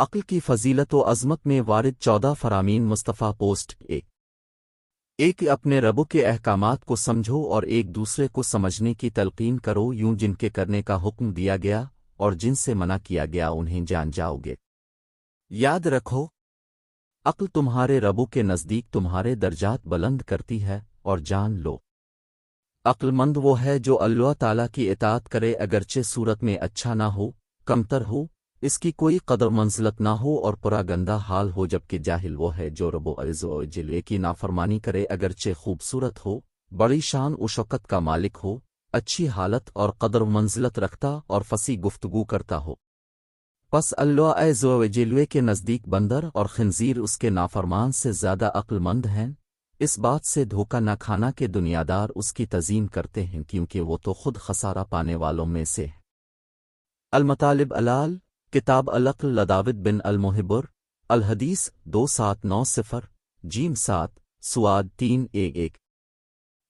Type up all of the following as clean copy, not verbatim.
عقل کی فضیلت و عظمت میں وارد 14 فرامین مصطفیٰ پوسٹ ایک اپنے رب کے احکامات کو سمجھو اور ایک دوسرے کو سمجھنے کی تلقین کرو، یوں جن کے کرنے کا حکم دیا گیا اور جن سے منع کیا گیا انہیں جان جاؤ گے۔ یاد رکھو، عقل تمہارے رب کے نزدیک تمہارے درجات بلند کرتی ہے، اور جان لو، عقل مند وہ ہے جو اللہ تعالیٰ کی اطاعت کرے اگرچہ صورت میں اچھا نہ ہو، کمتر ہو، اس کی کوئی قدر منزلت نہ ہو اور پورا گندہ حال ہو، جبکہ جاہل وہ ہے جو رب العزت و جل کی نافرمانی کرے اگرچہ خوبصورت ہو، بڑی شان و شوکت کا مالک ہو، اچھی حالت اور قدر و منزلت رکھتا اور فصیح گفتگو کرتا ہو۔ پس اللہ عز و جل کے نزدیک بندر اور خنزیر اس کے نافرمان سے زیادہ عقل مند ہیں، اس بات سے دھوکہ نہ کھانا کہ دنیادار اس کی تعظیم کرتے ہیں کیونکہ وہ تو خود خسارہ پانے والوں میں سے ہے۔ المطالب الال کتاب العقل لداود بن المحبر الحدیث 2790 جیم 7 سواد 311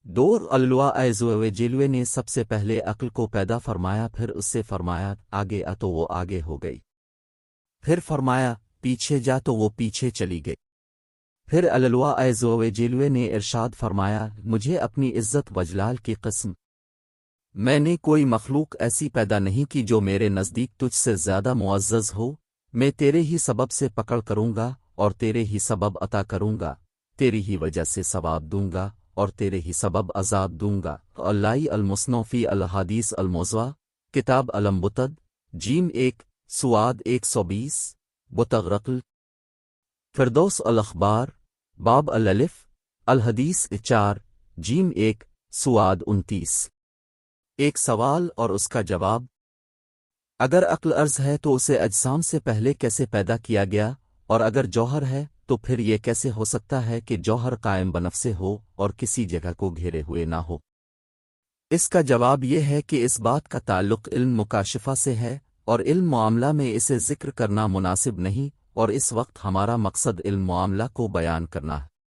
دور اللہ عز و جل نے سب سے پہلے عقل کو پیدا فرمایا، پھر اس سے فرمایا آگے آ تو وہ آگے ہو گئی، پھر فرمایا پیچھے جا تو وہ پیچھے چلی گئی، پھر اللہ عز و جل نے ارشاد فرمایا مجھے اپنی عزت وجلال کی قسم، میں نے کوئی مخلوق ایسی پیدا نہیں کی جو میرے نزدیک تجھ سے زیادہ معزز ہو، میں تیرے ہی سبب سے پکڑ کروں گا اور تیرے ہی سبب عطا کروں گا، تیری ہی وجہ سے ثواب دوں گا اور تیرے ہی سبب عذاب دوں گا۔ اللہ المصنف فی الحادیث الموضوع کتاب المبتد جیم 1 سواد 120 بتغرقل فردوس الاخبار باب الالف الحدیث 4 جیم 1 سواد 29 ایک سوال اور اس کا جواب۔ اگر عقل عرض ہے تو اسے اجسام سے پہلے کیسے پیدا کیا گیا، اور اگر جوہر ہے تو پھر یہ کیسے ہو سکتا ہے کہ جوہر قائم بنفسے ہو اور کسی جگہ کو گھیرے ہوئے نہ ہو؟ اس کا جواب یہ ہے کہ اس بات کا تعلق علم مکاشفہ سے ہے، اور علم معاملہ میں اسے ذکر کرنا مناسب نہیں، اور اس وقت ہمارا مقصد علم معاملہ کو بیان کرنا ہے۔